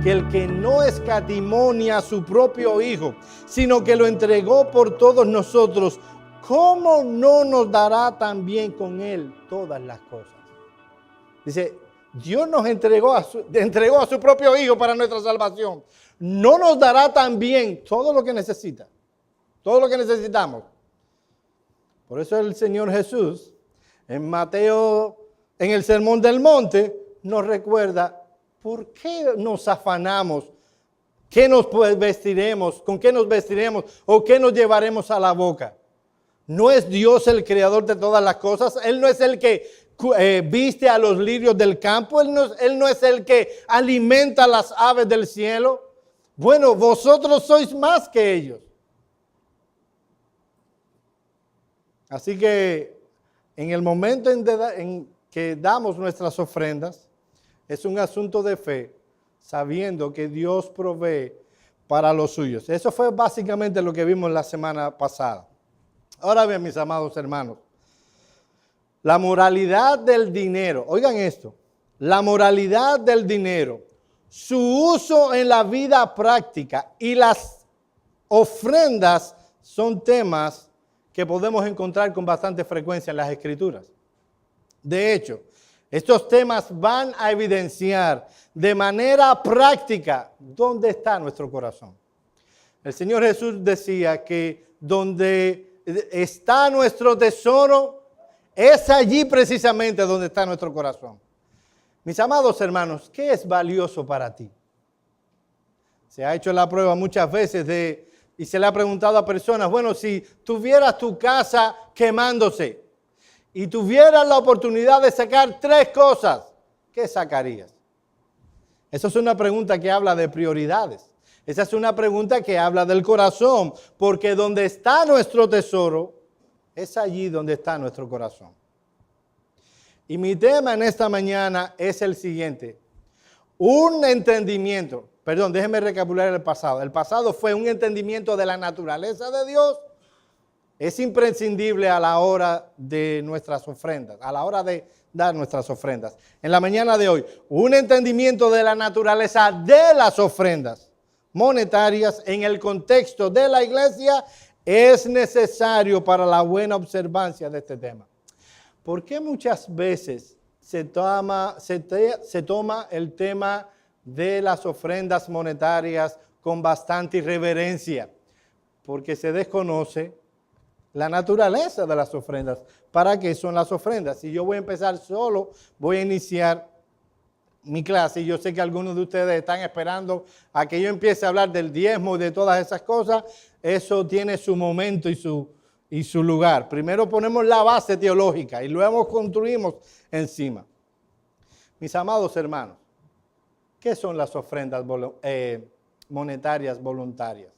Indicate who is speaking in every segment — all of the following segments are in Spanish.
Speaker 1: que el que no escatimó ni a su propio Hijo, sino que lo entregó por todos nosotros, ¿cómo no nos dará también con Él todas las cosas? Dice, Dios nos entregó a su propio Hijo para nuestra salvación. ¿No nos dará también todo lo que necesita? Todo lo que necesitamos. Por eso el Señor Jesús, en Mateo, en el Sermón del Monte, nos recuerda, ¿por qué nos afanamos? ¿Qué nos vestiremos? ¿Con qué nos vestiremos? ¿O qué nos llevaremos a la boca? ¿No es Dios el creador de todas las cosas? Él no es el que viste a los lirios del campo. Él no es el que alimenta a las aves del cielo. Bueno, vosotros sois más que ellos. Así que en el momento en que damos nuestras ofrendas, es un asunto de fe, sabiendo que Dios provee para los suyos. Eso fue básicamente lo que vimos la semana pasada. Ahora bien, mis amados hermanos, la moralidad del dinero, oigan esto, la moralidad del dinero, su uso en la vida práctica y las ofrendas son temas que podemos encontrar con bastante frecuencia en las Escrituras. De hecho, estos temas van a evidenciar de manera práctica dónde está nuestro corazón. El Señor Jesús decía que donde está nuestro tesoro, es allí precisamente donde está nuestro corazón. Mis amados hermanos, ¿qué es valioso para ti? Se ha hecho la prueba muchas veces y se le ha preguntado a personas, bueno, si tuvieras tu casa quemándose y tuvieras la oportunidad de sacar 3 cosas, ¿qué sacarías? Esa es una pregunta que habla de prioridades. Esa es una pregunta que habla del corazón, porque donde está nuestro tesoro, es allí donde está nuestro corazón. Y mi tema en esta mañana es el siguiente. Déjenme recapitular el pasado. El pasado fue un entendimiento de la naturaleza de Dios. Es imprescindible a la hora de nuestras ofrendas, a la hora de dar nuestras ofrendas. En la mañana de hoy, un entendimiento de la naturaleza de las ofrendas monetarias en el contexto de la iglesia es necesario para la buena observancia de este tema. ¿Por qué muchas veces se toma el tema de las ofrendas monetarias con bastante irreverencia? Porque se desconoce la naturaleza de las ofrendas. ¿Para qué son las ofrendas? Si yo voy a empezar solo, voy a iniciar mi clase y yo sé que algunos de ustedes están esperando a que yo empiece a hablar del diezmo y de todas esas cosas. Eso tiene su momento y su lugar. Primero ponemos la base teológica y luego construimos encima. Mis amados hermanos, ¿qué son las ofrendas monetarias voluntarias?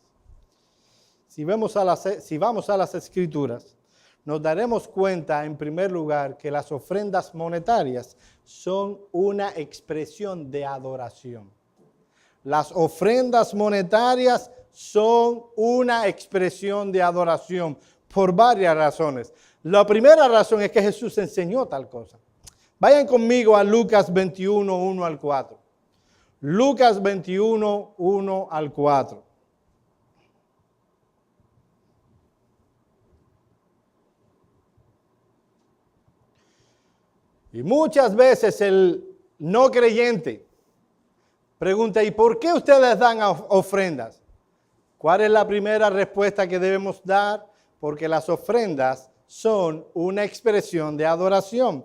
Speaker 1: Si vamos a las Escrituras, nos daremos cuenta, en primer lugar, que las ofrendas monetarias son una expresión de adoración. Las ofrendas monetarias son una expresión de adoración por varias razones. La primera razón es que Jesús enseñó tal cosa. Vayan conmigo a Lucas 21, 1 al 4. Lucas 21, 1 al 4. Y muchas veces el no creyente pregunta, ¿y por qué ustedes dan ofrendas? ¿Cuál es la primera respuesta que debemos dar? Porque las ofrendas son una expresión de adoración.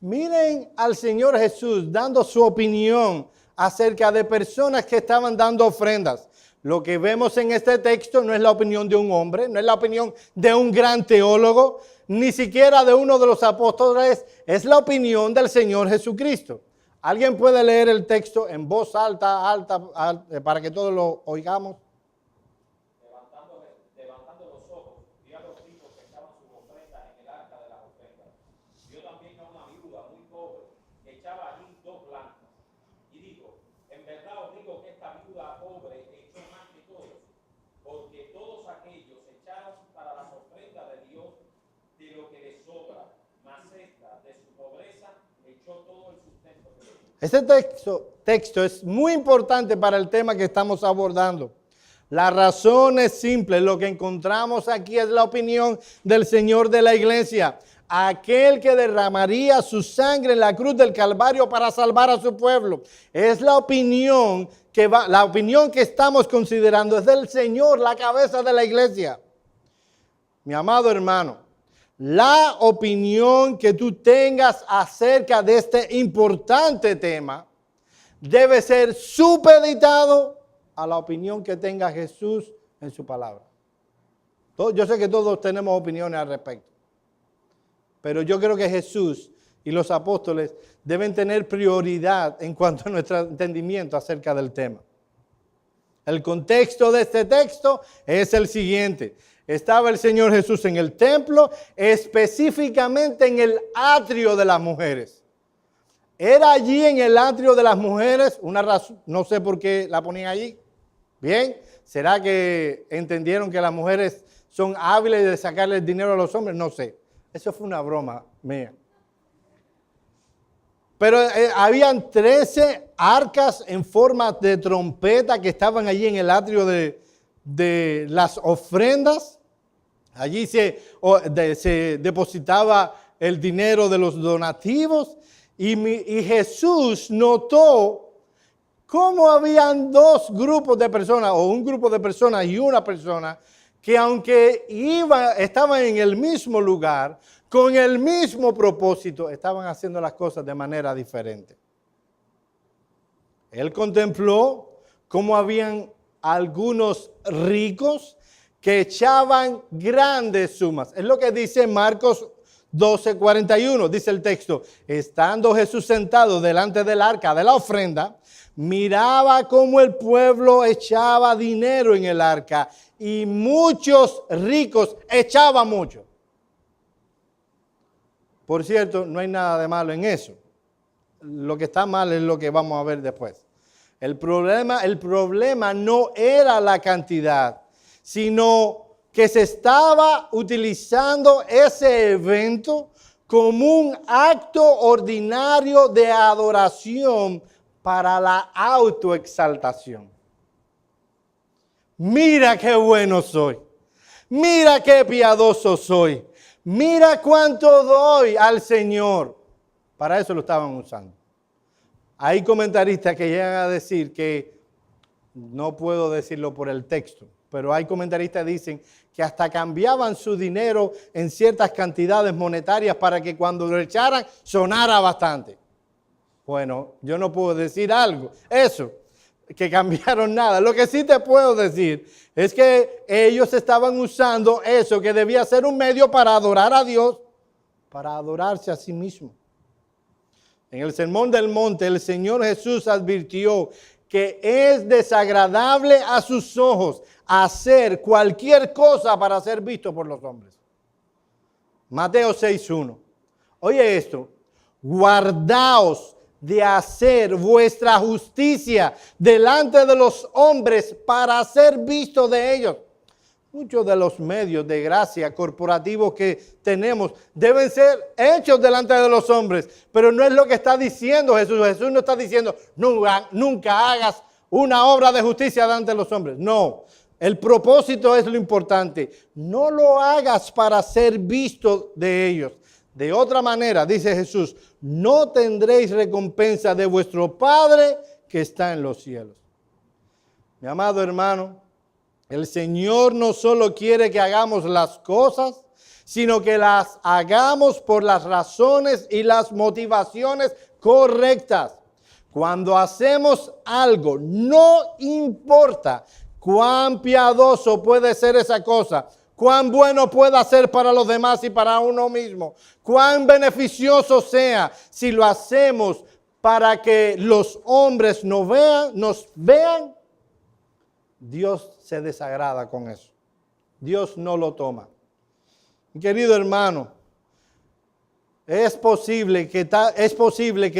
Speaker 1: Miren al Señor Jesús dando su opinión acerca de personas que estaban dando ofrendas. Lo que vemos en este texto no es la opinión de un hombre, no es la opinión de un gran teólogo, ni siquiera de uno de los apóstoles, es la opinión del Señor Jesucristo. ¿Alguien puede leer el texto en voz alta, para que todos lo oigamos?
Speaker 2: Levantando los ojos, vio a los ricos que echaban sus ofrendas en el arca de las ofrendas. Vio también a una viuda muy pobre que echaba allí 2 blancas. Y dijo, en verdad os digo que esta viuda pobre echó más que todos, porque todos aquellos echaron para las ofrendas de Dios de lo que les sobra, mas esta de su pobreza echó todo el sustento que le dio.
Speaker 1: Este texto es muy importante para el tema que estamos abordando. La razón es simple. Lo que encontramos aquí es la opinión del Señor de la iglesia. Aquel que derramaría su sangre en la cruz del Calvario para salvar a su pueblo. Es la opinión que estamos considerando. Es del Señor, la cabeza de la iglesia. Mi amado hermano, la opinión que tú tengas acerca de este importante tema debe ser supeditado a la opinión que tenga Jesús en su palabra. Yo sé que todos tenemos opiniones al respecto, pero yo creo que Jesús y los apóstoles deben tener prioridad en cuanto a nuestro entendimiento acerca del tema. El contexto de este texto es el siguiente. Estaba el Señor Jesús en el templo, específicamente en el atrio de las mujeres. Era allí en el atrio de las mujeres, una razón, no sé por qué la ponían allí. Bien, ¿será que entendieron que las mujeres son hábiles de sacarle el dinero a los hombres? No sé, eso fue una broma mía. Pero habían 13 arcas en forma de trompeta que estaban allí en el atrio de las ofrendas. Allí se depositaba el dinero de los donativos y Jesús notó cómo habían dos grupos de personas o un grupo de personas y una persona que aunque estaban en el mismo lugar, con el mismo propósito, estaban haciendo las cosas de manera diferente. Él contempló cómo habían algunos ricos que echaban grandes sumas. Es lo que dice Marcos 12:41, dice el texto. Estando Jesús sentado delante del arca de la ofrenda, miraba cómo el pueblo echaba dinero en el arca y muchos ricos echaban mucho. Por cierto, no hay nada de malo en eso. Lo que está mal es lo que vamos a ver después. El problema no era la cantidad, sino que se estaba utilizando ese evento como un acto ordinario de adoración para la autoexaltación. Mira qué bueno soy. Mira qué piadoso soy. Mira cuánto doy al Señor. Para eso lo estaban usando. Hay comentaristas que llegan a decir que, no puedo decirlo por el texto, pero hay comentaristas que dicen que hasta cambiaban su dinero en ciertas cantidades monetarias para que cuando lo echaran sonara bastante. Bueno, yo no puedo decir algo, eso, que cambiaron nada. Lo que sí te puedo decir es que ellos estaban usando eso que debía ser un medio para adorar a Dios, para adorarse a sí mismo. En el Sermón del Monte, el Señor Jesús advirtió que es desagradable a sus ojos hacer cualquier cosa para ser visto por los hombres. Mateo 6:1. Oye esto, guardaos de hacer vuestra justicia delante de los hombres para ser visto de ellos. Muchos de los medios de gracia corporativos que tenemos deben ser hechos delante de los hombres, pero no es lo que está diciendo Jesús. Jesús no está diciendo nunca hagas una obra de justicia delante de los hombres. No, el propósito es lo importante. No lo hagas para ser visto de ellos. De otra manera, dice Jesús, no tendréis recompensa de vuestro Padre que está en los cielos. Mi amado hermano, el Señor no solo quiere que hagamos las cosas, sino que las hagamos por las razones y las motivaciones correctas. Cuando hacemos algo, no importa cuán piadoso puede ser esa cosa, cuán bueno pueda ser para los demás y para uno mismo, cuán beneficioso sea si lo hacemos para que los hombres nos vean, Dios se desagrada con eso. Dios no lo toma. Querido hermano, es posible que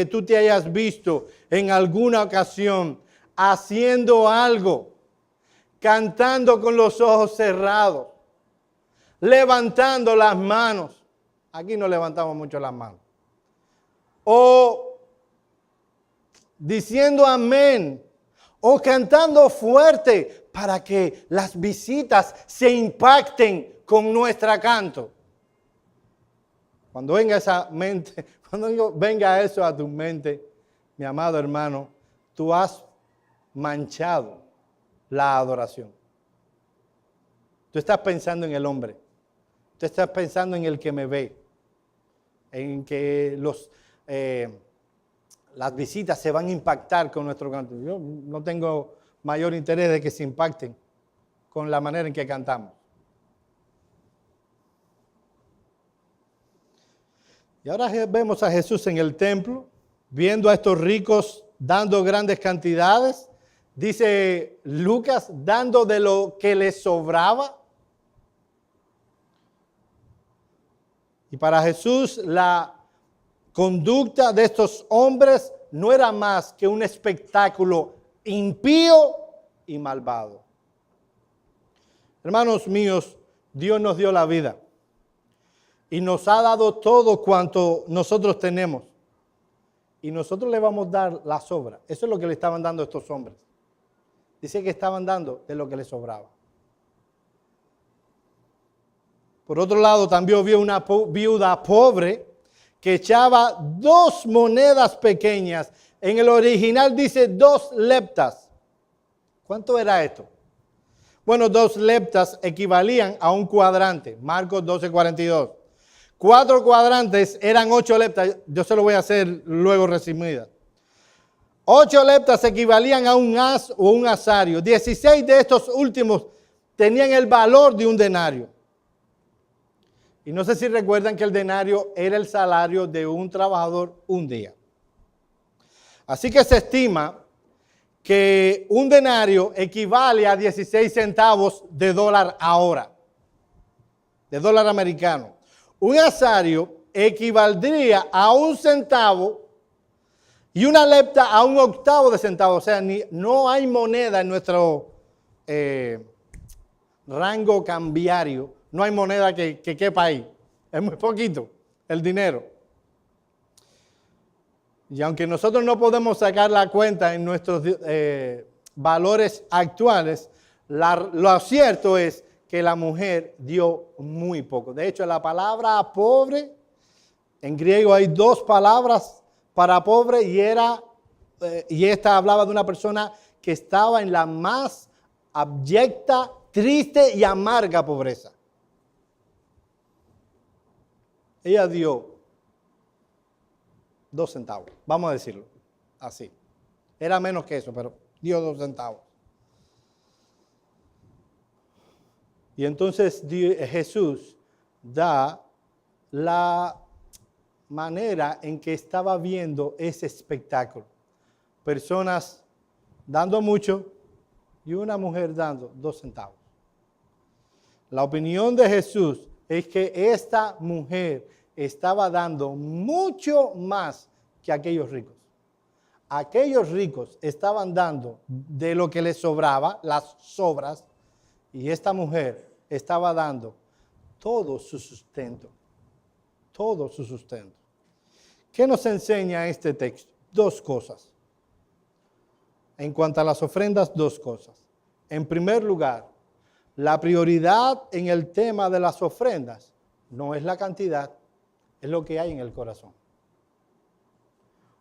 Speaker 1: tú te hayas visto en alguna ocasión haciendo algo, cantando con los ojos cerrados, levantando las manos. Aquí no levantamos mucho las manos. O diciendo amén o cantando fuerte para que las visitas se impacten con nuestro canto. Cuando venga esa mente, cuando venga eso a tu mente, mi amado hermano, tú has manchado la adoración. Tú estás pensando en el hombre. Tú estás pensando en el que me ve. En que las visitas se van a impactar con nuestro canto. Yo no tengo mayor interés de que se impacten con la manera en que cantamos. Y ahora vemos a Jesús en el templo, viendo a estos ricos dando grandes cantidades. Dice Lucas, dando de lo que les sobraba. Y para Jesús la conducta de estos hombres no era más que un espectáculo impío y malvado. Hermanos míos, Dios nos dio la vida y nos ha dado todo cuanto nosotros tenemos. Y nosotros le vamos a dar la sobra. Eso es lo que le estaban dando a estos hombres. Dice que estaban dando de lo que les sobraba. Por otro lado, también vio una viuda pobre que echaba 2 monedas pequeñas. En el original dice 2 leptas. ¿Cuánto era esto? Bueno, 2 leptas equivalían a un cuadrante. Marcos 12:42. 4 cuadrantes eran 8 leptas. Yo se lo voy a hacer luego resumida. 8 leptas equivalían a un as o un asario. 16 de estos últimos tenían el valor de un denario. Y no sé si recuerdan que el denario era el salario de un trabajador un día. Así que se estima que un denario equivale a 16 centavos de dólar ahora, de dólar americano. Un asario equivaldría a 1 centavo y una lepta a 1/8 de centavo. O sea, no hay moneda en nuestro rango cambiario. No hay moneda que quepa ahí. Es muy poquito el dinero. Y aunque nosotros no podemos sacar la cuenta en nuestros valores actuales, lo cierto es que la mujer dio muy poco. De hecho, la palabra pobre, en griego hay 2 palabras para pobre y esta hablaba de una persona que estaba en la más abyecta, triste y amarga pobreza. Ella dio 2 centavos, vamos a decirlo así. Era menos que eso, pero dio 2 centavos. Y entonces Jesús da la manera en que estaba viendo ese espectáculo. Personas dando mucho y una mujer dando 2 centavos. La opinión de Jesús es que esta mujer estaba dando mucho más que aquellos ricos. Aquellos ricos estaban dando de lo que les sobraba, las sobras, y esta mujer estaba dando todo su sustento. Todo su sustento. ¿Qué nos enseña este texto? 2 cosas. En cuanto a las ofrendas, 2 cosas. En primer lugar, la prioridad en el tema de las ofrendas no es la cantidad, es lo que hay en el corazón.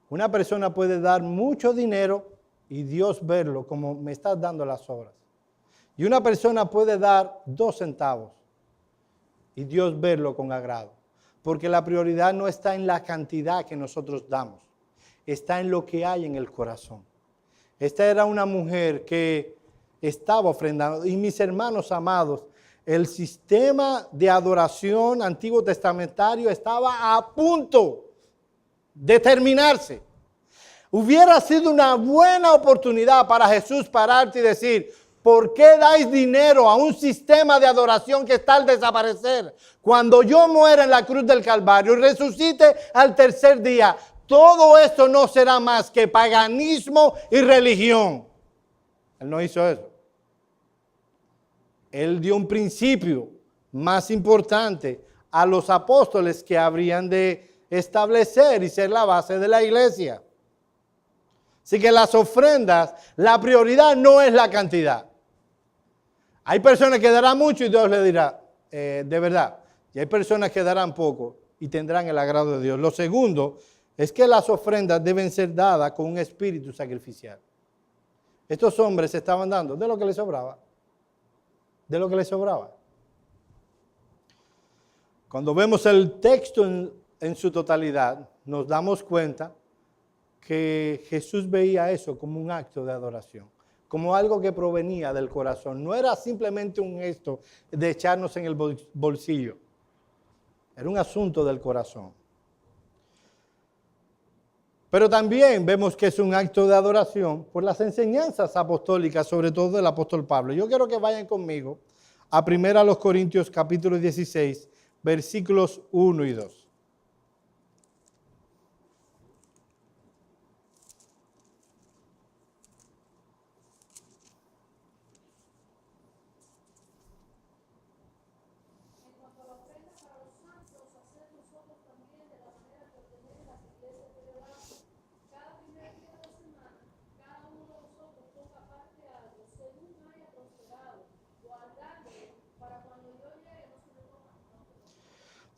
Speaker 1: Una persona puede dar mucho dinero y Dios verlo como me estás dando las obras. Y una persona puede dar 2 centavos y Dios verlo con agrado. Porque la prioridad no está en la cantidad que nosotros damos, está en lo que hay en el corazón. Esta era una mujer que estaba ofrendando. Y mis hermanos amados, el sistema de adoración antiguo testamentario estaba a punto de terminarse. Hubiera sido una buena oportunidad para Jesús pararte y decir, ¿por qué dais dinero a un sistema de adoración que está al desaparecer? Cuando yo muera en la cruz del Calvario y resucite al 3er día, todo esto no será más que paganismo y religión. Él no hizo eso. Él dio un principio más importante a los apóstoles que habrían de establecer y ser la base de la iglesia. Así que las ofrendas, la prioridad no es la cantidad. Hay personas que darán mucho y Dios le dirá, de verdad. Y hay personas que darán poco y tendrán el agrado de Dios. Lo segundo es que las ofrendas deben ser dadas con un espíritu sacrificial. Estos hombres estaban dando de lo que les sobraba. De lo que les sobraba. Cuando vemos el texto en su totalidad, nos damos cuenta que Jesús veía eso como un acto de adoración, como algo que provenía del corazón. No era simplemente un gesto de echarnos en el bolsillo. Era un asunto del corazón. Pero también vemos que es un acto de adoración por las enseñanzas apostólicas, sobre todo del apóstol Pablo. Yo quiero que vayan conmigo a 1 Corintios capítulo 16, versículos 1 y 2.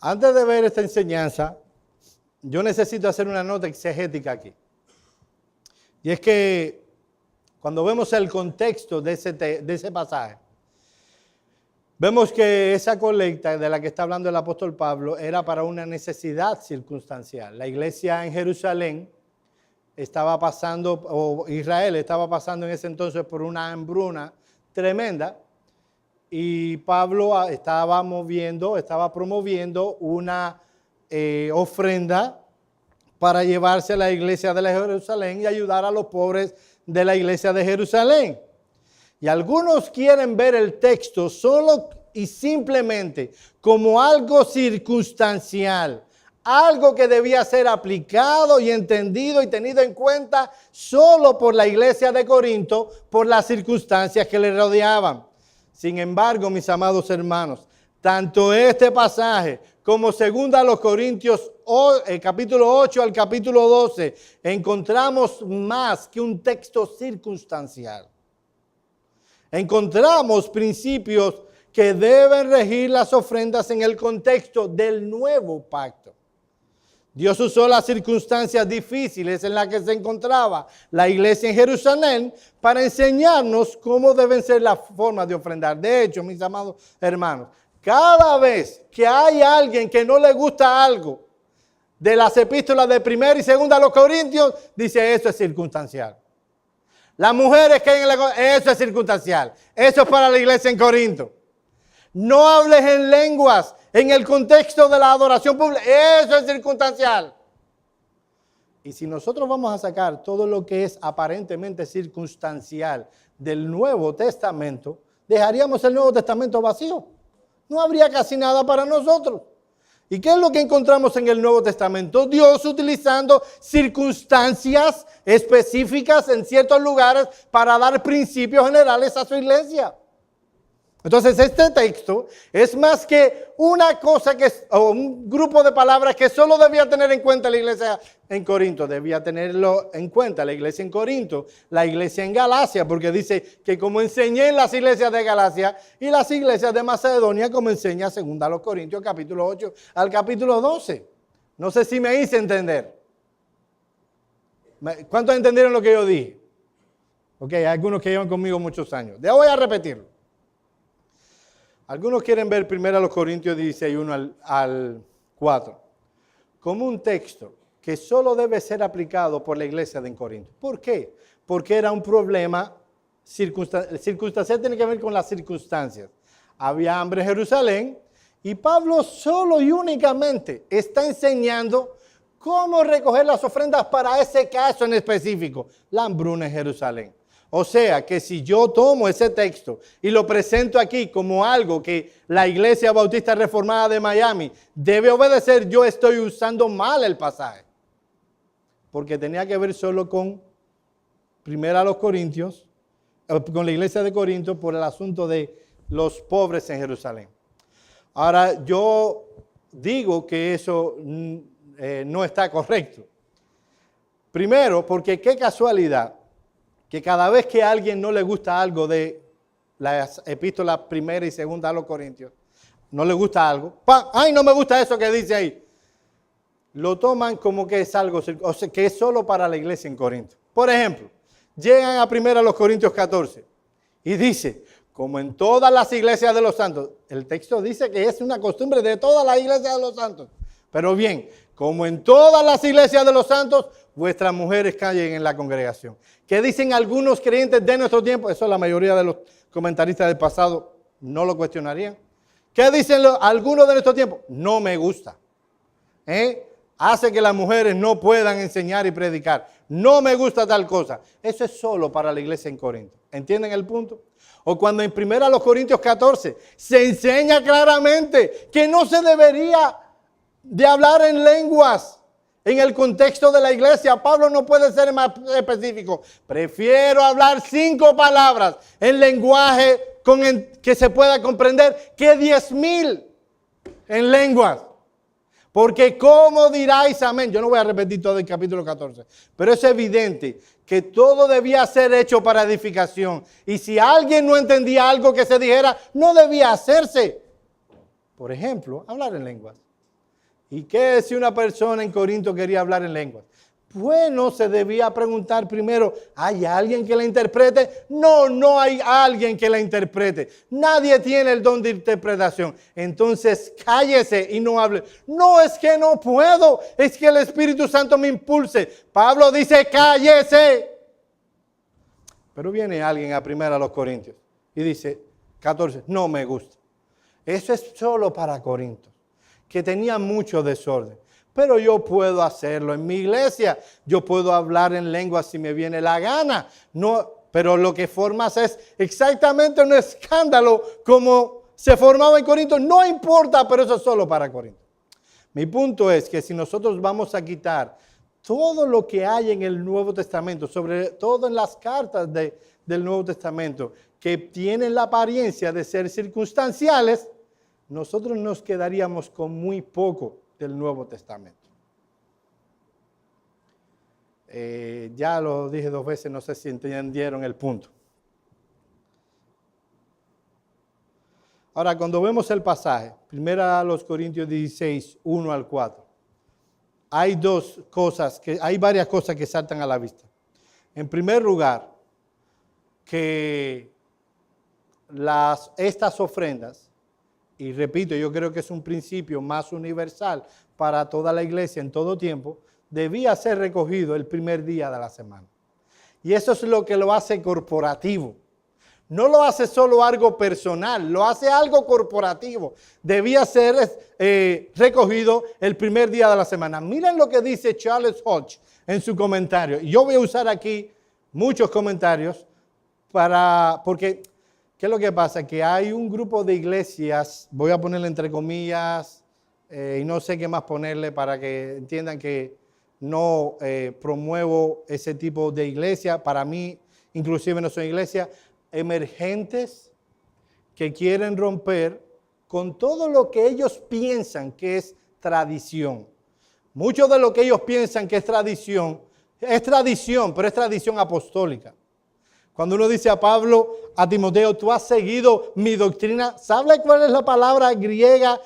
Speaker 1: Antes de ver esta enseñanza, yo necesito hacer una nota exegética aquí. Y es que cuando vemos el contexto de ese pasaje, vemos que esa colecta de la que está hablando el apóstol Pablo era para una necesidad circunstancial. La iglesia en Jerusalén estaba pasando, o Israel estaba pasando en ese entonces por una hambruna tremenda. Y Pablo estaba promoviendo una ofrenda para llevarse a la iglesia de Jerusalén y ayudar a los pobres de la iglesia de Jerusalén. Y algunos quieren ver el texto solo y simplemente como algo circunstancial, algo que debía ser aplicado y entendido y tenido en cuenta solo por la iglesia de Corinto, por las circunstancias que le rodeaban. Sin embargo, mis amados hermanos, tanto este pasaje como 2 Corintios capítulo 8 al capítulo 12, encontramos más que un texto circunstancial. Encontramos principios que deben regir las ofrendas en el contexto del nuevo pacto. Dios usó las circunstancias difíciles en las que se encontraba la iglesia en Jerusalén para enseñarnos cómo deben ser las formas de ofrendar. De hecho, mis amados hermanos, cada vez que hay alguien que no le gusta algo de las epístolas de 1 y 2 Corintios, dice eso es circunstancial. Las mujeres que hay en eso es circunstancial. Eso es para la iglesia en Corinto. No hables en lenguas en el contexto de la adoración pública. Eso es circunstancial. Y si nosotros vamos a sacar todo lo que es aparentemente circunstancial del Nuevo Testamento, dejaríamos el Nuevo Testamento vacío. No habría casi nada para nosotros. ¿Y qué es lo que encontramos en el Nuevo Testamento? Dios utilizando circunstancias específicas en ciertos lugares para dar principios generales a su iglesia. Entonces este texto es más que una cosa o un grupo de palabras que solo debía tener en cuenta la iglesia en Corinto. Debía tenerlo en cuenta la iglesia en Corinto, la iglesia en Galacia, porque dice que como enseñé en las iglesias de Galacia y las iglesias de Macedonia, como enseña 2 Corintios capítulo 8 al capítulo 12. No sé si me hice entender. ¿Cuántos entendieron lo que yo dije? Ok, hay algunos que llevan conmigo muchos años. Ya voy a repetirlo. Algunos quieren ver 1 Corintios 16, 1 al 4, como un texto que solo debe ser aplicado por la iglesia de Corinto. ¿Por qué? Porque era un problema circunstancial, tiene que ver con las circunstancias. Había hambre en Jerusalén y Pablo solo y únicamente está enseñando cómo recoger las ofrendas para ese caso en específico, la hambruna en Jerusalén. O sea que si yo tomo ese texto y lo presento aquí como algo que la Iglesia Bautista Reformada de Miami debe obedecer, yo estoy usando mal el pasaje. Porque tenía que ver solo con 1 Corintios, con la iglesia de Corinto por el asunto de los pobres en Jerusalén. Ahora yo digo que eso no está correcto. Primero, porque qué casualidad que cada vez que a alguien no le gusta algo de las epístolas primera y segunda a los Corintios, no le gusta algo, ¡pam! ¡Ay, no me gusta eso que dice ahí! Lo toman como que es algo, o sea, que es solo para la iglesia en Corinto. Por ejemplo, llegan a primera a los Corintios 14 y dice, como en todas las iglesias de los santos, el texto dice que es una costumbre de todas las iglesias de los santos, pero bien, como en todas las iglesias de los santos, vuestras mujeres callen en la congregación. ¿Qué dicen algunos creyentes de nuestro tiempo? Eso la mayoría de los comentaristas del pasado no lo cuestionarían. ¿Qué dicen algunos de nuestro tiempo? No me gusta. Hace que las mujeres no puedan enseñar y predicar. No me gusta tal cosa. Eso es solo para la iglesia en Corinto. ¿Entienden el punto? O cuando en 1 Corintios 14 se enseña claramente que no se debería de hablar en lenguas en el contexto de la iglesia. Pablo no puede ser más específico. Prefiero hablar 5 palabras en lenguaje que se pueda comprender que 10,000 en lenguas. Porque ¿cómo diráis amén? Yo no voy a repetir todo el capítulo 14, pero es evidente que todo debía ser hecho para edificación. Y si alguien no entendía algo que se dijera, no debía hacerse. Por ejemplo, hablar en lenguas. ¿Y qué si una persona en Corinto quería hablar en lenguas? Bueno, se debía preguntar primero, ¿hay alguien que la interprete? No, no hay alguien que la interprete. Nadie tiene el don de interpretación. Entonces cállese y no hable. No, es que no puedo, es que el Espíritu Santo me impulse. Pablo dice, cállese. Pero viene alguien a primera a los Corintios y dice, 14, no me gusta. Eso es solo para Corinto, que tenía mucho desorden. Pero yo puedo hacerlo en mi iglesia. Yo puedo hablar en lengua si me viene la gana. No, pero lo que formas es exactamente un escándalo como se formaba en Corinto. No importa, pero eso es solo para Corinto. Mi punto es que si nosotros vamos a quitar todo lo que hay en el Nuevo Testamento, sobre todo en las cartas del Nuevo Testamento, que tienen la apariencia de ser circunstanciales, nosotros nos quedaríamos con muy poco del Nuevo Testamento. Ya lo dije 2 veces, no sé si entendieron el punto. Ahora, cuando vemos el pasaje, 1 Corintios 16, 1 al 4, hay varias cosas que saltan a la vista. En primer lugar, que estas ofrendas, y repito, yo creo que es un principio más universal para toda la iglesia en todo tiempo, debía ser recogido el primer día de la semana. Y eso es lo que lo hace corporativo. No lo hace solo algo personal, lo hace algo corporativo. Debía ser recogido el primer día de la semana. Miren lo que dice Charles Hodge en su comentario. Yo voy a usar aquí muchos comentarios porque ¿qué es lo que pasa? Que hay un grupo de iglesias, voy a ponerle entre comillas, y no sé qué más ponerle para que entiendan que no promuevo ese tipo de iglesia. Para mí, inclusive no son iglesias emergentes que quieren romper con todo lo que ellos piensan que es tradición. Mucho de lo que ellos piensan que es tradición, pero es tradición apostólica. Cuando uno dice a Pablo, a Timoteo, tú has seguido mi doctrina, ¿sabe cuál es la palabra griega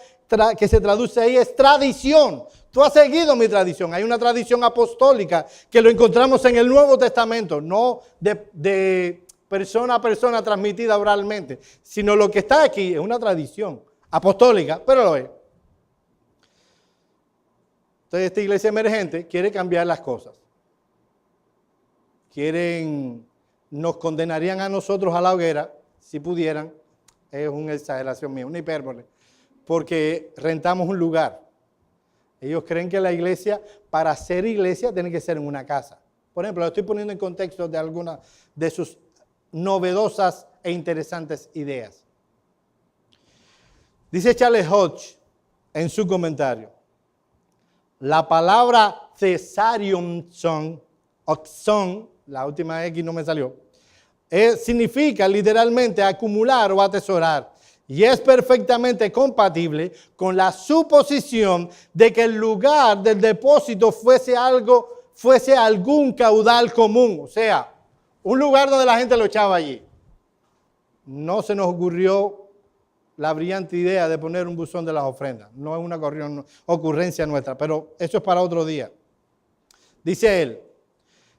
Speaker 1: que se traduce ahí? Es tradición. Tú has seguido mi tradición. Hay una tradición apostólica que lo encontramos en el Nuevo Testamento, no de persona a persona transmitida oralmente, sino lo que está aquí es una tradición apostólica, pero lo es. Entonces esta iglesia emergente quiere cambiar las cosas. Nos condenarían a nosotros a la hoguera, si pudieran, es una exageración mía, una hipérbole, porque rentamos un lugar. Ellos creen que la iglesia, para ser iglesia, tiene que ser en una casa. Por ejemplo, lo estoy poniendo en contexto de algunas de sus novedosas e interesantes ideas. Dice Charles Hodge en su comentario, la palabra Thesarion son, la última X no me salió, significa literalmente acumular o atesorar, y es perfectamente compatible con la suposición de que el lugar del depósito fuese algo fuese algún caudal común, o sea, un lugar donde la gente lo echaba allí. No se nos ocurrió la brillante idea de poner un buzón de las ofrendas. No es una ocurrencia nuestra, pero eso es para otro día. Dice él,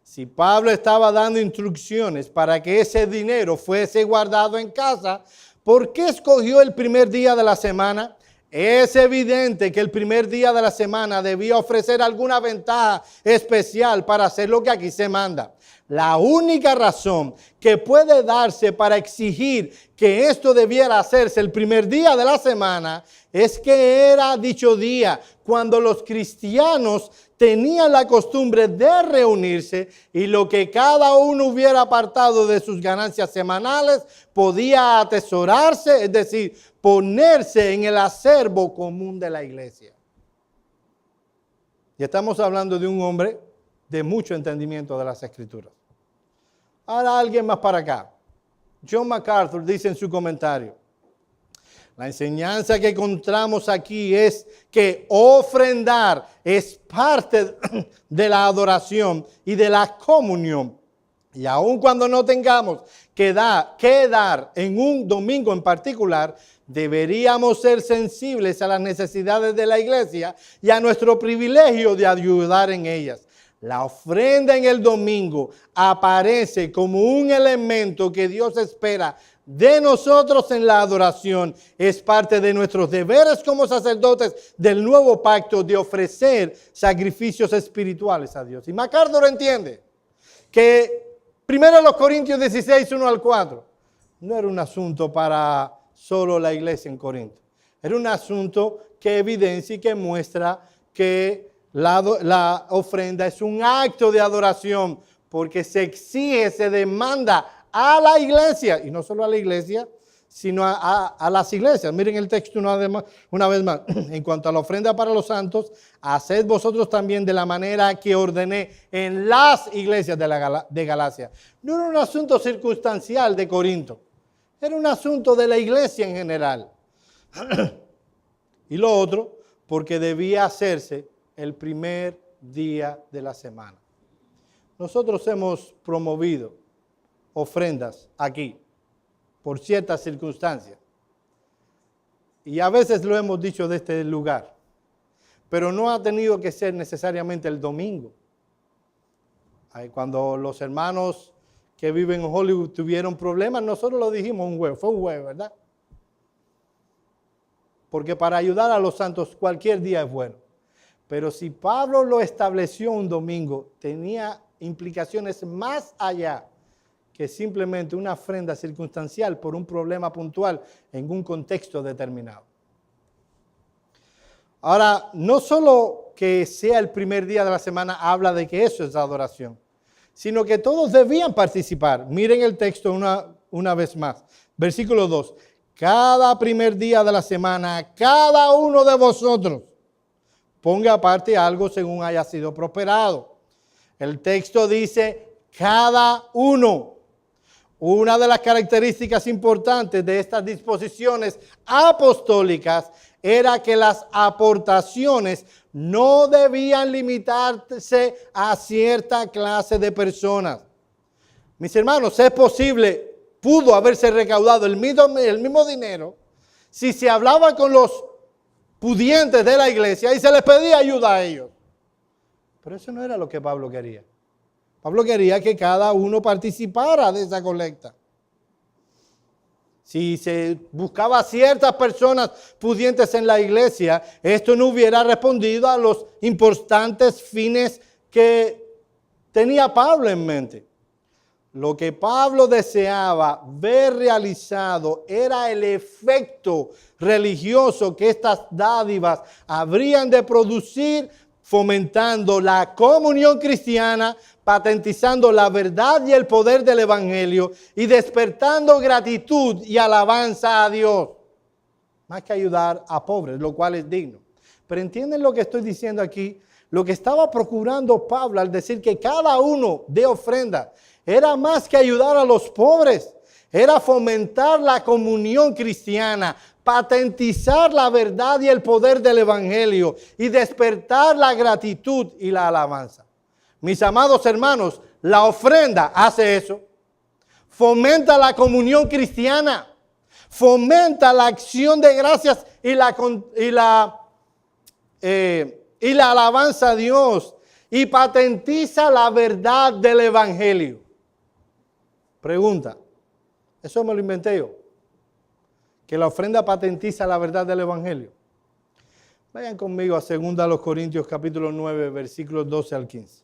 Speaker 1: si Pablo estaba dando instrucciones para que ese dinero fuese guardado en casa, ¿por qué escogió el primer día de la semana? Es evidente que el primer día de la semana debía ofrecer alguna ventaja especial para hacer lo que aquí se manda. La única razón que puede darse para exigir que esto debiera hacerse el primer día de la semana es que era dicho día cuando los cristianos tenían la costumbre de reunirse y lo que cada uno hubiera apartado de sus ganancias semanales podía atesorarse, es decir, ponerse en el acervo común de la iglesia. Y estamos hablando de un hombre de mucho entendimiento de las Escrituras. Ahora alguien más para acá. John MacArthur dice en su comentario, la enseñanza que encontramos aquí es que ofrendar es parte de la adoración y de la comunión. Y aun cuando no tengamos que dar en un domingo en particular, deberíamos ser sensibles a las necesidades de la iglesia y a nuestro privilegio de ayudar en ellas. La ofrenda en el domingo aparece como un elemento que Dios espera de nosotros en la adoración. Es parte de nuestros deberes como sacerdotes del nuevo pacto de ofrecer sacrificios espirituales a Dios. Y MacArthur entiende que 1 Corintios 16, 1 al 4, no era un asunto para solo la iglesia en Corinto. Era un asunto que evidencia y que muestra que la ofrenda es un acto de adoración porque se exige, se demanda a la iglesia, y no solo a la iglesia, sino a las iglesias. Miren el texto una vez más. En cuanto a la ofrenda para los santos, haced vosotros también de la manera que ordené en las iglesias de Galacia. No era un asunto circunstancial de Corinto, era un asunto de la iglesia en general. Y lo otro, porque debía hacerse el primer día de la semana. Nosotros hemos promovido ofrendas aquí por ciertas circunstancias. Y a veces lo hemos dicho de este lugar, pero no ha tenido que ser necesariamente el domingo. Cuando los hermanos que viven en Hollywood tuvieron problemas, nosotros lo dijimos un jueves, fue un jueves, ¿verdad? Porque para ayudar a los santos cualquier día es bueno. Pero si Pablo lo estableció un domingo, tenía implicaciones más allá que simplemente una ofrenda circunstancial por un problema puntual en un contexto determinado. Ahora, no solo que sea el primer día de la semana habla de que eso es adoración, sino que todos debían participar. Miren el texto una vez más. Versículo 2. Cada primer día de la semana, cada uno de vosotros ponga aparte algo según haya sido prosperado. El texto dice, cada uno. Una de las características importantes de estas disposiciones apostólicas era que las aportaciones no debían limitarse a cierta clase de personas. Mis hermanos, es posible, pudo haberse recaudado el mismo dinero si se hablaba con los pudientes de la iglesia y se les pedía ayuda a ellos. Pero eso no era lo que Pablo quería. Pablo quería que cada uno participara de esa colecta. Si se buscaba ciertas personas pudientes en la iglesia, esto no hubiera respondido a los importantes fines que tenía Pablo en mente. Lo que Pablo deseaba ver realizado era el efecto religioso que estas dádivas habrían de producir, fomentando la comunión cristiana, patentizando la verdad y el poder del evangelio y despertando gratitud y alabanza a Dios. Más que ayudar a pobres, lo cual es digno. Pero ¿entienden lo que estoy diciendo aquí? Lo que estaba procurando Pablo al decir que cada uno dé ofrenda era más que ayudar a los pobres. Era fomentar la comunión cristiana, patentizar la verdad y el poder del evangelio y despertar la gratitud y la alabanza. Mis amados hermanos, la ofrenda hace eso. Fomenta la comunión cristiana. Fomenta la acción de gracias y la alabanza a Dios. Y patentiza la verdad del evangelio. Pregunta, ¿eso me lo inventé yo? Que la ofrenda patentiza la verdad del evangelio. Vayan conmigo a 2 Corintios capítulo 9, versículos 12 al 15.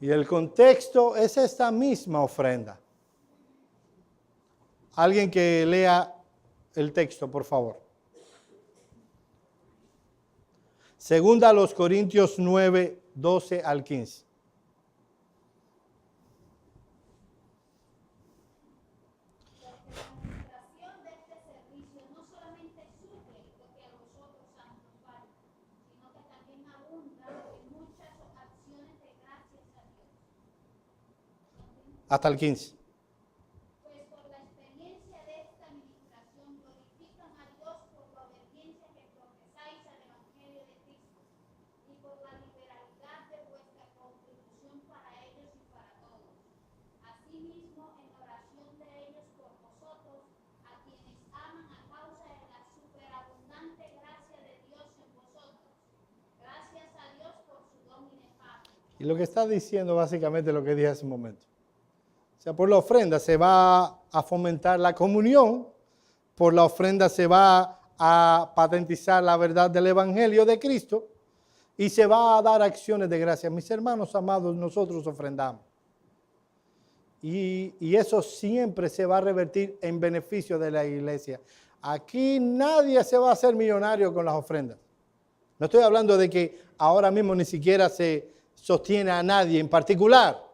Speaker 1: Y el contexto es esta misma ofrenda. Alguien que lea el texto, por favor. 2 Corintios 9, 12 al 15. Hasta el 15.
Speaker 3: Pues por la experiencia de esta administración glorifican a Dios por la obediencia que profesáis al Evangelio de Cristo y por la liberalidad de vuestra contribución para ellos y para todos. Asimismo, en oración de ellos por vosotros, a quienes aman a causa de la superabundante gracia de Dios en vosotros. Gracias a Dios por su don inefable.
Speaker 1: Y lo que está diciendo básicamente lo que dije hace un momento. O sea, por la ofrenda se va a fomentar la comunión, por la ofrenda se va a patentizar la verdad del Evangelio de Cristo y se va a dar acciones de gracia. Mis hermanos amados, nosotros ofrendamos. Y eso siempre se va a revertir en beneficio de la iglesia. Aquí nadie se va a hacer millonario con las ofrendas. No estoy hablando de que ahora mismo ni siquiera se sostiene a nadie en particular.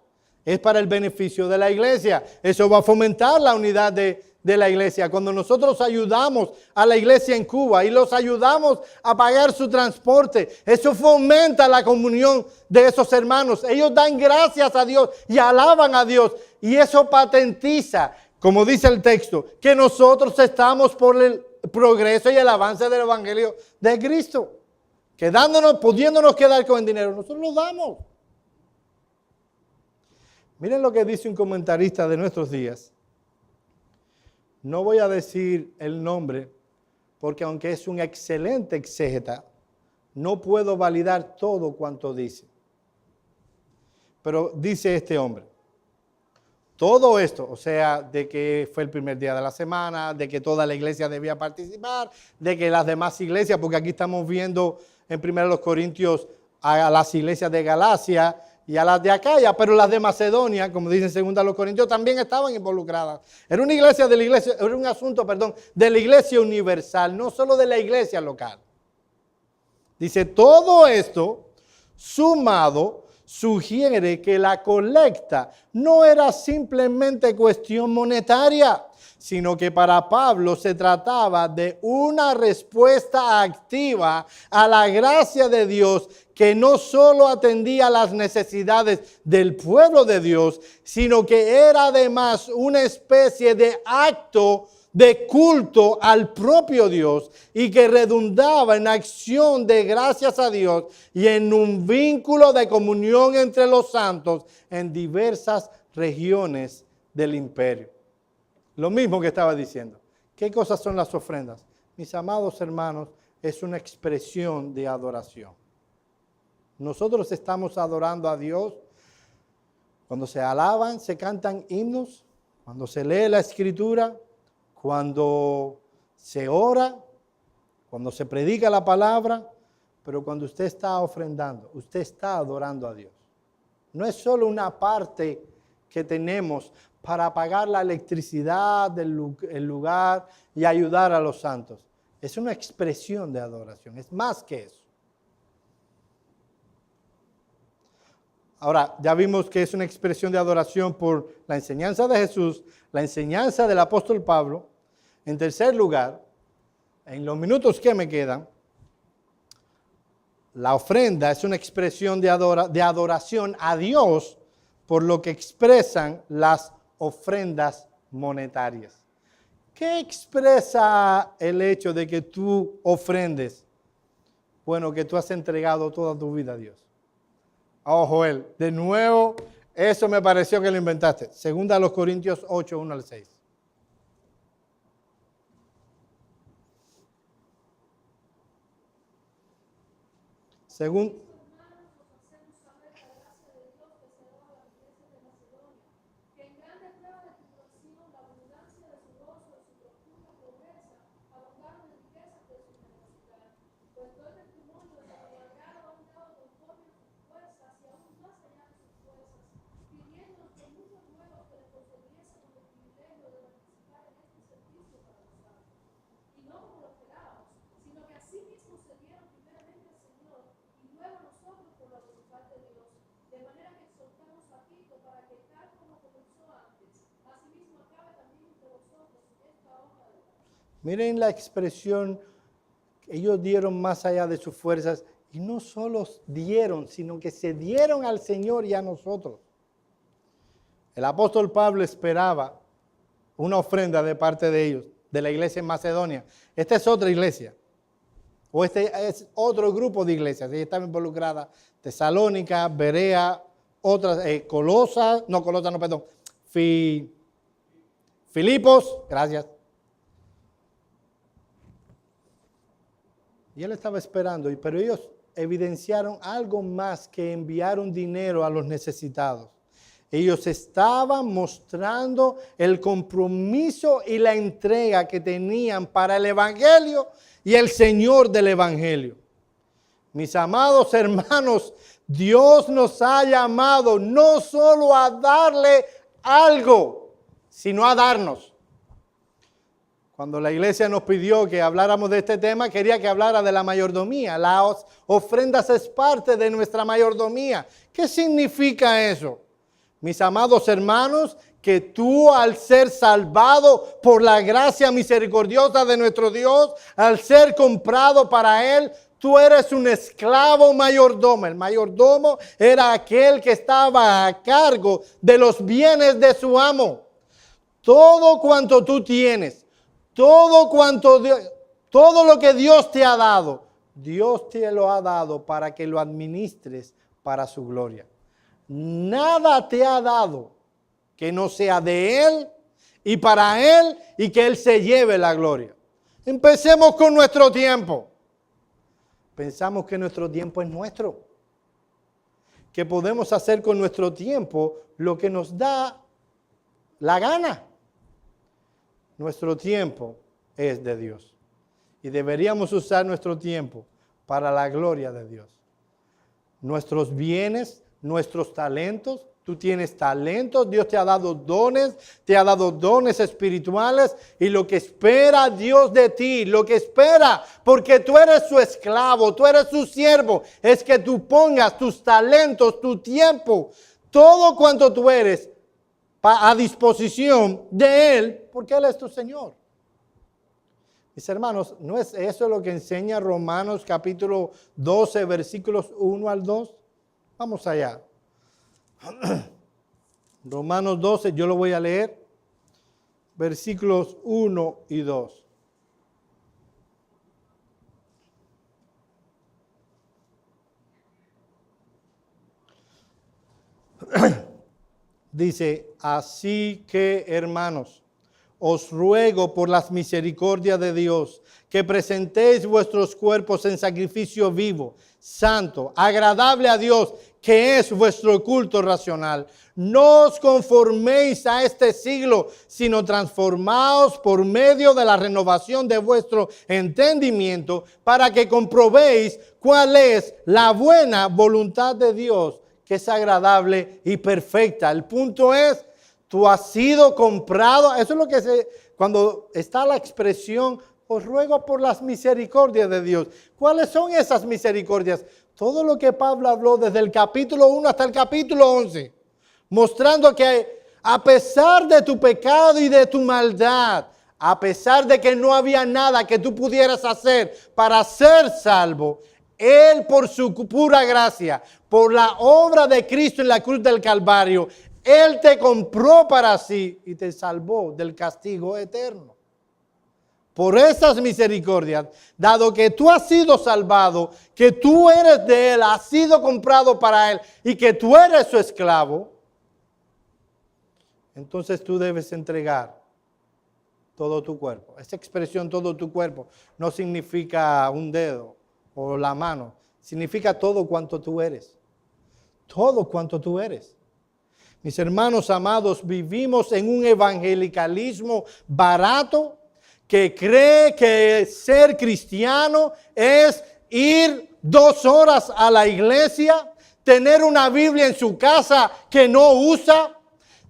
Speaker 1: Es para el beneficio de la iglesia. Eso va a fomentar la unidad de la iglesia. Cuando nosotros ayudamos a la iglesia en Cuba y los ayudamos a pagar su transporte, eso fomenta la comunión de esos hermanos. Ellos dan gracias a Dios y alaban a Dios. Y eso patentiza, como dice el texto, que nosotros estamos por el progreso y el avance del evangelio de Cristo. Quedándonos, pudiéndonos quedar con el dinero, nosotros lo damos. Miren lo que dice un comentarista de nuestros días. No voy a decir el nombre, porque aunque es un excelente exégeta, no puedo validar todo cuanto dice. Pero dice este hombre, todo esto, o sea, de que fue el primer día de la semana, de que toda la iglesia debía participar, de que las demás iglesias, porque aquí estamos viendo en 1 Corintios a las iglesias de Galacia, y a las de Acaya, pero las de Macedonia, como dicen en 2 Corintios, también estaban involucradas. Era una iglesia de la iglesia, era un asunto, de la iglesia universal, no solo de la iglesia local. Dice, todo esto sumado sugiere que la colecta no era simplemente cuestión monetaria, sino que para Pablo se trataba de una respuesta activa a la gracia de Dios que no solo atendía las necesidades del pueblo de Dios, sino que era además una especie de acto de culto al propio Dios y que redundaba en acción de gracias a Dios y en un vínculo de comunión entre los santos en diversas regiones del imperio. Lo mismo que estaba diciendo. ¿Qué cosas son las ofrendas? Mis amados hermanos, es una expresión de adoración. Nosotros estamos adorando a Dios cuando se alaban, se cantan himnos, cuando se lee la escritura, cuando se ora, cuando se predica la palabra, pero cuando usted está ofrendando, usted está adorando a Dios. No es solo una parte que tenemos para pagar la electricidad del lugar y ayudar a los santos. Es una expresión de adoración, es más que eso. Ahora, ya vimos que es una expresión de adoración por la enseñanza de Jesús, la enseñanza del apóstol Pablo. En tercer lugar, en los minutos que me quedan, la ofrenda es una expresión de adoración a Dios por lo que expresan las ofrendas monetarias. ¿Qué expresa el hecho de que tú ofrendes? bueno que tú has entregado toda tu vida a Dios. Oh, Joel, de nuevo, eso me pareció que lo inventaste. Segunda a los Corintios 8, 1 al 6. Según... Miren la expresión, ellos dieron más allá de sus fuerzas y no solo dieron, sino que se dieron al Señor y a nosotros. El apóstol Pablo esperaba una ofrenda de parte de ellos, de la iglesia en Macedonia. Esta es otra iglesia, o este es otro grupo de iglesias. Ella estaba involucrada, Tesalónica, Berea, otras, Filipos, gracias. Y él estaba esperando, pero ellos evidenciaron algo más que enviaron dinero a los necesitados. Ellos estaban mostrando el compromiso y la entrega que tenían para el Evangelio y el Señor del Evangelio. Mis amados hermanos, Dios nos ha llamado no solo a darle algo, sino a darnos. Cuando la iglesia nos pidió que habláramos de este tema, quería que hablara de la mayordomía. Las ofrendas es parte de nuestra mayordomía. ¿Qué significa eso? Mis amados hermanos, que tú al ser salvado por la gracia misericordiosa de nuestro Dios, al ser comprado para Él, tú eres un esclavo mayordomo. El mayordomo era aquel que estaba a cargo de los bienes de su amo. Todo cuanto tú tienes, todo lo que Dios te ha dado, Dios te lo ha dado para que lo administres para su gloria. Nada te ha dado que no sea de Él y para Él y que Él se lleve la gloria. Empecemos con nuestro tiempo. Pensamos que nuestro tiempo es nuestro, que podemos hacer con nuestro tiempo lo que nos da la gana. Nuestro tiempo es de Dios y deberíamos usar nuestro tiempo para la gloria de Dios. Nuestros bienes, nuestros talentos, tú tienes talentos, Dios te ha dado dones espirituales y lo que espera Dios de ti, lo que espera, porque tú eres su esclavo, tú eres su siervo, es que tú pongas tus talentos, tu tiempo, todo cuanto tú eres a disposición de Él, porque Él es tu Señor. Mis hermanos, ¿no es eso lo que enseña Romanos capítulo 12, versículos 1 al 2? Vamos allá. Romanos 12, yo lo voy a leer, versículos 1 y 2. Dice, así que hermanos, os ruego por las misericordias de Dios que presentéis vuestros cuerpos en sacrificio vivo, santo, agradable a Dios, que es vuestro culto racional. No os conforméis a este siglo, sino transformaos por medio de la renovación de vuestro entendimiento, para que comprobéis cuál es la buena voluntad de Dios, que es agradable y perfecta. El punto es, tú has sido comprado. Eso es lo que cuando está la expresión, os ruego por las misericordias de Dios. ¿Cuáles son esas misericordias? Todo lo que Pablo habló desde el capítulo 1 hasta el capítulo 11, mostrando que a pesar de tu pecado y de tu maldad, a pesar de que no había nada que tú pudieras hacer para ser salvo, Él por su pura gracia, por la obra de Cristo en la cruz del Calvario, Él te compró para sí y te salvó del castigo eterno. por esas misericordias, dado que tú has sido salvado, que tú eres de Él, has sido comprado para Él y que tú eres su esclavo, entonces tú debes entregar todo tu cuerpo. Esa expresión todo tu cuerpo no significa un dedo o la mano, significa todo cuanto tú eres. Todo cuanto tú eres. Mis hermanos amados, vivimos en un evangelicalismo barato que cree que ser cristiano es ir 2 horas a la iglesia, tener una Biblia en su casa que no usa,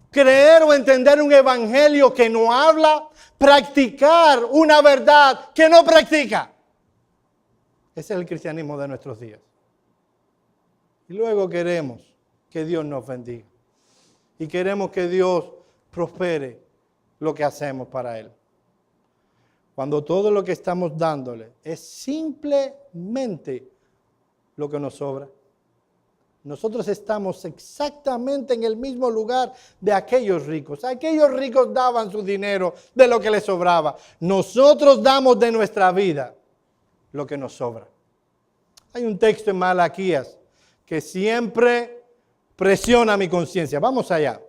Speaker 1: creer o entender un evangelio que no habla, practicar una verdad que no practica. Ese es el cristianismo de nuestros días. Y luego queremos que Dios nos bendiga. Y queremos que Dios prospere lo que hacemos para Él. Cuando todo lo que estamos dándole es simplemente lo que nos sobra. Nosotros estamos exactamente en el mismo lugar de aquellos ricos. Aquellos ricos daban su dinero de lo que les sobraba. Nosotros damos de nuestra vida lo que nos sobra. Hay un texto en Malaquías que siempre presiona mi conciencia. Vamos allá.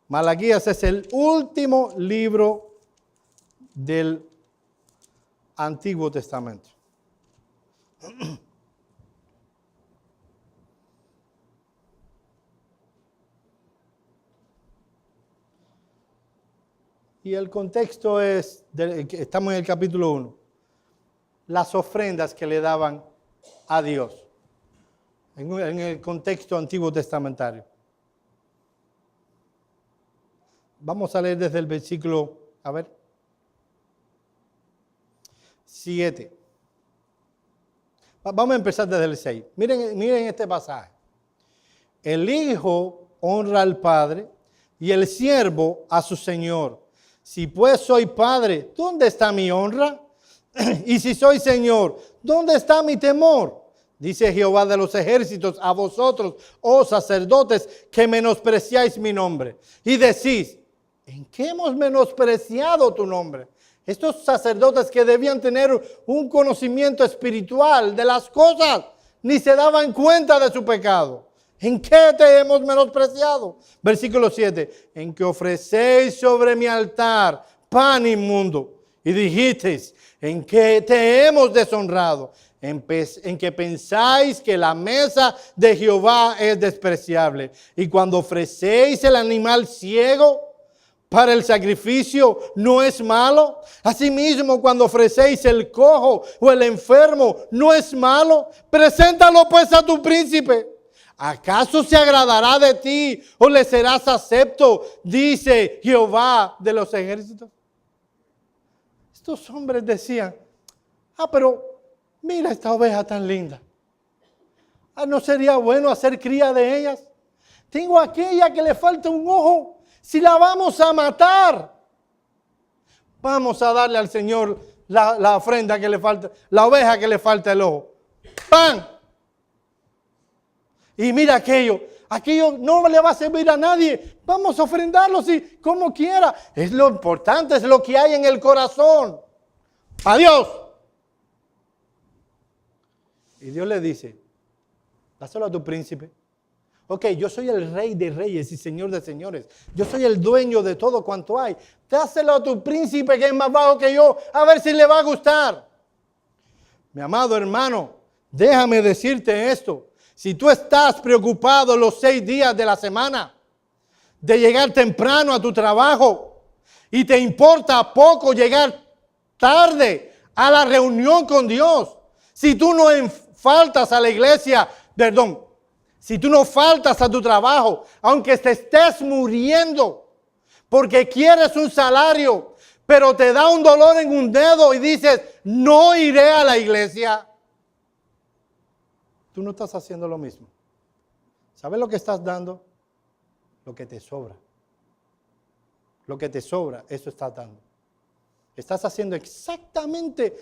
Speaker 1: Malaquías es el último libro del Antiguo Testamento. Y el contexto es, estamos en el capítulo 1, las ofrendas que le daban a Dios, en el contexto antiguo testamentario. Vamos a leer desde el versículo, 7. Vamos a empezar desde el 6. Miren este pasaje. El hijo honra al padre y el siervo a su señor. Si pues soy padre, ¿dónde está mi honra? Y si soy señor, ¿dónde está mi temor? Dice Jehová de los ejércitos a vosotros, oh sacerdotes, que menospreciáis mi nombre. Y decís, ¿en qué hemos menospreciado tu nombre? Estos sacerdotes que debían tener un conocimiento espiritual de las cosas, ni se daban cuenta de su pecado. ¿En qué te hemos menospreciado? Versículo 7. En que ofrecéis sobre mi altar pan inmundo. Y dijisteis, ¿en qué te hemos deshonrado? En que pensáis que la mesa de Jehová es despreciable. Y cuando ofrecéis el animal ciego para el sacrificio, ¿no es malo? Asimismo, cuando ofrecéis el cojo o el enfermo, ¿no es malo? Preséntalo pues a tu príncipe. ¿Acaso se agradará de ti o le serás acepto? Dice Jehová de los ejércitos. Estos hombres decían, pero mira esta oveja tan linda. ¿No sería bueno hacer cría de ellas? Tengo aquella que le falta un ojo. Si la vamos a matar, vamos a darle al Señor la ofrenda que le falta, la oveja que le falta el ojo. ¡Pam! Y mira aquello no le va a servir a nadie. Vamos a ofrendarlo como quiera. Es lo importante, es lo que hay en el corazón. Adiós. Y Dios le dice, dáselo a tu príncipe. Ok, yo soy el rey de reyes y señor de señores. Yo soy el dueño de todo cuanto hay. Dáselo a tu príncipe que es más bajo que yo, a ver si le va a gustar. Mi amado hermano, déjame decirte esto. Si tú estás preocupado los 6 días de la semana de llegar temprano a tu trabajo y te importa poco llegar tarde a la reunión con Dios, si tú no faltas a la iglesia, si tú no faltas a tu trabajo, aunque te estés muriendo porque quieres un salario, pero te da un dolor en un dedo y dices, no iré a la iglesia, tú no estás haciendo lo mismo. ¿Sabes lo que estás dando? Lo que te sobra. Lo que te sobra, eso estás dando. Estás haciendo exactamente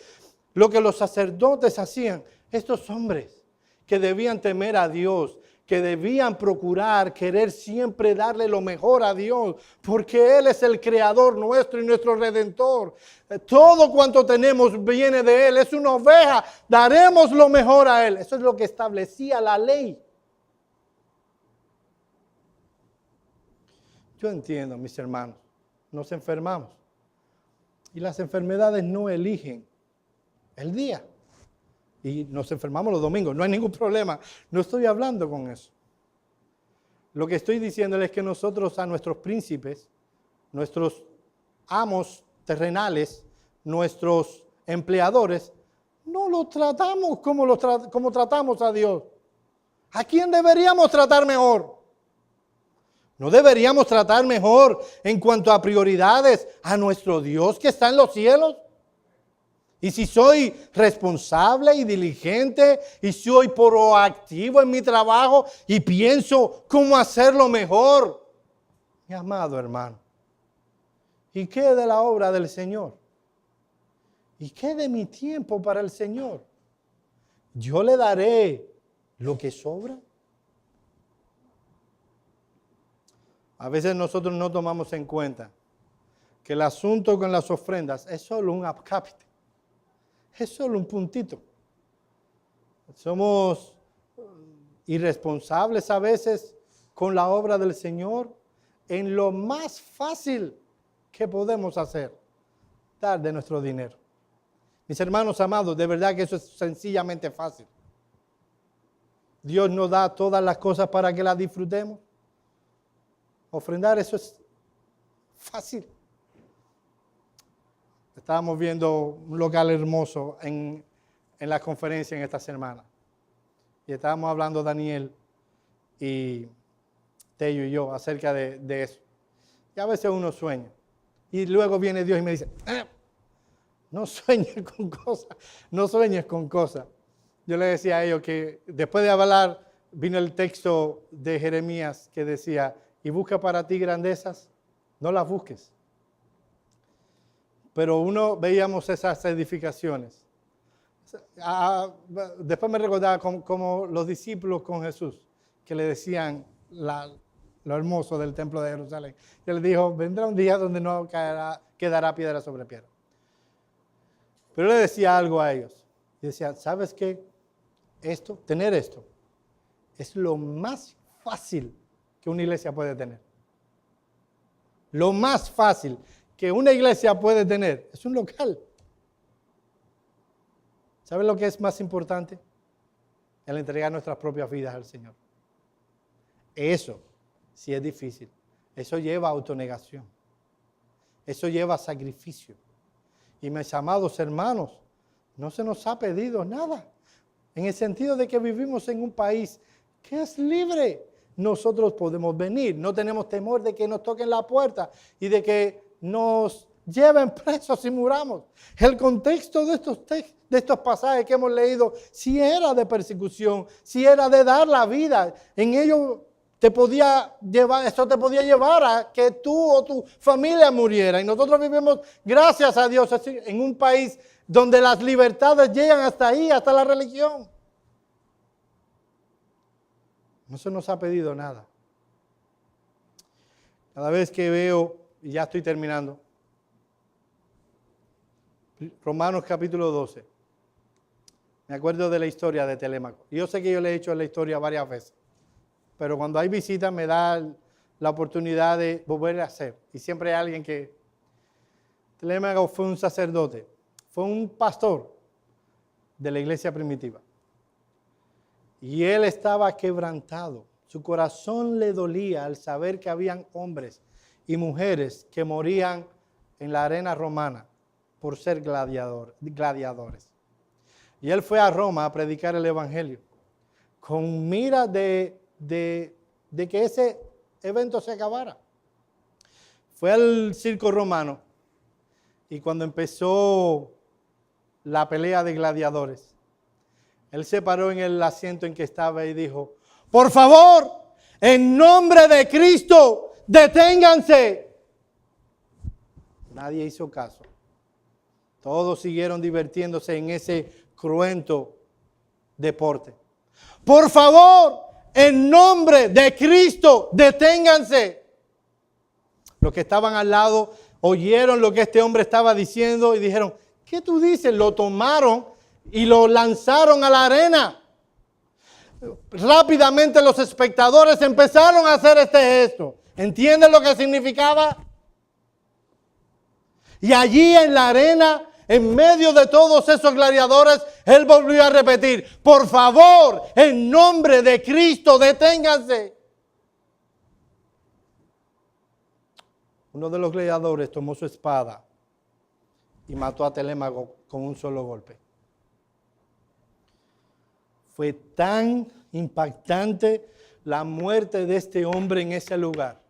Speaker 1: lo que los sacerdotes hacían. Estos hombres que debían temer a Dios, que debían procurar, querer siempre darle lo mejor a Dios, porque Él es el creador nuestro y nuestro redentor. Todo cuanto tenemos viene de Él, es una oveja, daremos lo mejor a Él. Eso es lo que establecía la ley. Yo entiendo, mis hermanos, nos enfermamos y las enfermedades no eligen el día. Y nos enfermamos los domingos, no hay ningún problema. No estoy hablando con eso. Lo que estoy diciendo es que nosotros a nuestros príncipes, nuestros amos terrenales, nuestros empleadores, no los tratamos como tratamos a Dios. ¿A quién deberíamos tratar mejor? ¿No deberíamos tratar mejor en cuanto a prioridades a nuestro Dios que está en los cielos? Y si soy responsable y diligente y soy proactivo en mi trabajo y pienso cómo hacerlo mejor, mi amado hermano, ¿y qué de la obra del Señor? ¿Y qué de mi tiempo para el Señor? ¿Yo le daré lo que sobra? A veces nosotros no tomamos en cuenta que el asunto con las ofrendas es solo un acápite. Es solo un puntito. Somos irresponsables a veces con la obra del Señor en lo más fácil que podemos hacer, dar de nuestro dinero. Mis hermanos amados, de verdad que eso es sencillamente fácil. Dios nos da todas las cosas para que las disfrutemos. Ofrendar, eso es fácil. Estábamos viendo un local hermoso en la conferencia en esta semana. Y estábamos hablando Daniel y Tello y yo acerca de eso. Y a veces uno sueña. Y luego viene Dios y me dice, no sueñes con cosas, no sueñes con cosas. Yo le decía a ellos que después de hablar vino el texto de Jeremías que decía, y busca para ti grandezas, no las busques. Pero veíamos esas edificaciones. Después me recordaba como los discípulos con Jesús, que le decían lo hermoso del templo de Jerusalén. Y él dijo, vendrá un día donde no quedará piedra sobre piedra. Pero le decía algo a ellos. Y decía, ¿sabes qué? Tener esto, es lo más fácil que una iglesia puede tener. Lo más fácil que una iglesia puede tener es un local. ¿Saben lo que es más importante? El entregar nuestras propias vidas al Señor. Eso sí es difícil. Eso lleva autonegación. Eso lleva sacrificio. Y mis amados hermanos, no se nos ha pedido nada. En el sentido de que vivimos en un país que es libre. Nosotros podemos venir. No tenemos temor de que nos toquen la puerta y de que nos lleven presos y muramos. El contexto de estos pasajes que hemos leído, si era de persecución, si era de dar la vida, en ello te podía llevar a que tú o tu familia muriera. Y nosotros vivimos, gracias a Dios, en un país donde las libertades llegan hasta ahí, hasta la religión. No se nos ha pedido nada. Cada vez que veo, y ya estoy terminando, Romanos capítulo 12, me acuerdo de la historia de Telémaco. Yo sé que yo le he hecho la historia varias veces, pero cuando hay visitas me da la oportunidad de volver a hacer. Y siempre hay alguien que... Telémaco fue un sacerdote, fue un pastor de la iglesia primitiva. Y él estaba quebrantado. Su corazón le dolía al saber que habían hombres y mujeres que morían en la arena romana por ser gladiadores. Y él fue a Roma a predicar el evangelio con mira de que ese evento se acabara. Fue al circo romano y cuando empezó la pelea de gladiadores, él se paró en el asiento en que estaba y dijo, por favor, en nombre de Cristo, deténganse. Nadie hizo caso. Todos siguieron divirtiéndose en ese cruento deporte. Por favor, en nombre de Cristo, deténganse. Los que estaban al lado oyeron lo que este hombre estaba diciendo y dijeron, ¿qué tú dices? Lo tomaron y lo lanzaron a la arena. Rápidamente los espectadores empezaron a hacer este gesto. ¿Entienden lo que significaba? Y allí en la arena, en medio de todos esos gladiadores, él volvió a repetir, por favor, en nombre de Cristo, deténganse. Uno de los gladiadores tomó su espada y mató a Telémaco con un solo golpe. Fue tan impactante la muerte de este hombre en ese lugar,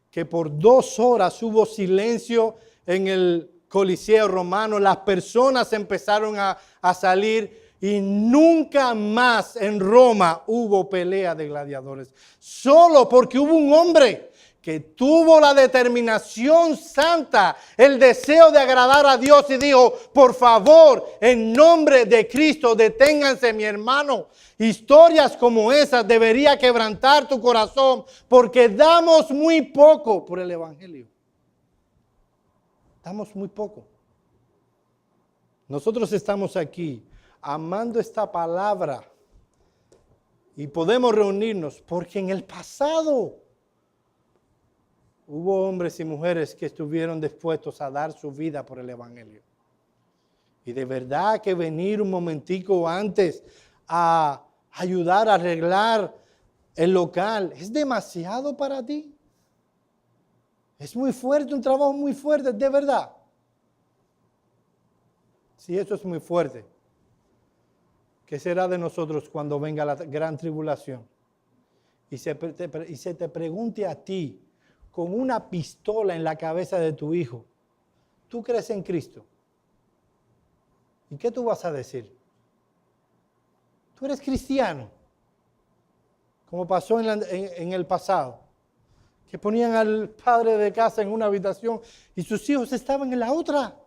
Speaker 1: que por 2 horas hubo silencio en el Coliseo romano. Las personas empezaron a salir y nunca más en Roma hubo pelea de gladiadores. Solo porque hubo un hombre que tuvo la determinación santa, el deseo de agradar a Dios y dijo, por favor, en nombre de Cristo, deténganse, mi hermano. Historias como esas debería quebrantar tu corazón porque damos muy poco por el Evangelio. Damos muy poco. Nosotros estamos aquí amando esta palabra y podemos reunirnos porque en el pasado hubo hombres y mujeres que estuvieron dispuestos a dar su vida por el Evangelio. Y de verdad que venir un momentico antes a ayudar a arreglar el local es demasiado para ti. Es muy fuerte, un trabajo muy fuerte, de verdad. Si eso es muy fuerte, ¿qué será de nosotros cuando venga la gran tribulación? Y se te pregunte a ti, con una pistola en la cabeza de tu hijo, ¿tú crees en Cristo? ¿Y qué tú vas a decir? ¿Tú eres cristiano? Como pasó en el pasado, que ponían al padre de casa en una habitación y sus hijos estaban en la otra.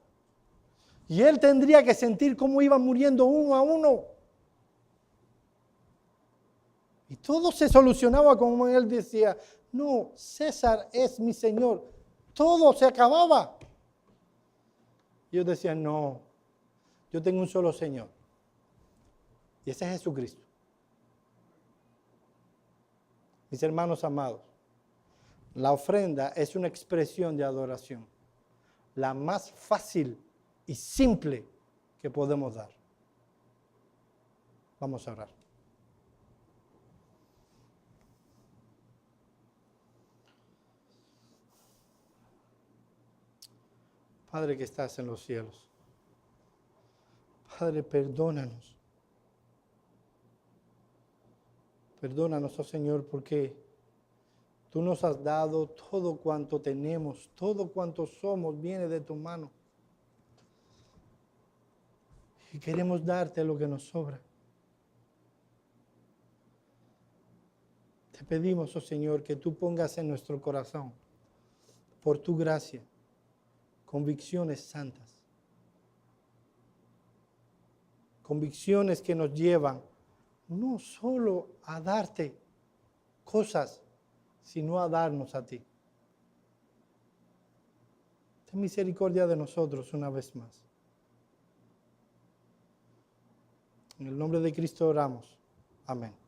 Speaker 1: Y él tendría que sentir cómo iban muriendo uno a uno. Y todo se solucionaba como él decía, no, César es mi Señor. Todo se acababa. Y ellos decían, no, yo tengo un solo Señor. Y ese es Jesucristo. Mis hermanos amados, la ofrenda es una expresión de adoración. La más fácil y simple que podemos dar. Vamos a orar. Padre que estás en los cielos, Padre, perdónanos. Perdónanos, oh Señor, porque tú nos has dado todo cuanto tenemos, todo cuanto somos, viene de tu mano. Y queremos darte lo que nos sobra. Te pedimos, oh Señor, que tú pongas en nuestro corazón, por tu gracia, convicciones santas. Convicciones que nos llevan no solo a darte cosas, sino a darnos a ti. Ten misericordia de nosotros una vez más. En el nombre de Cristo oramos. Amén.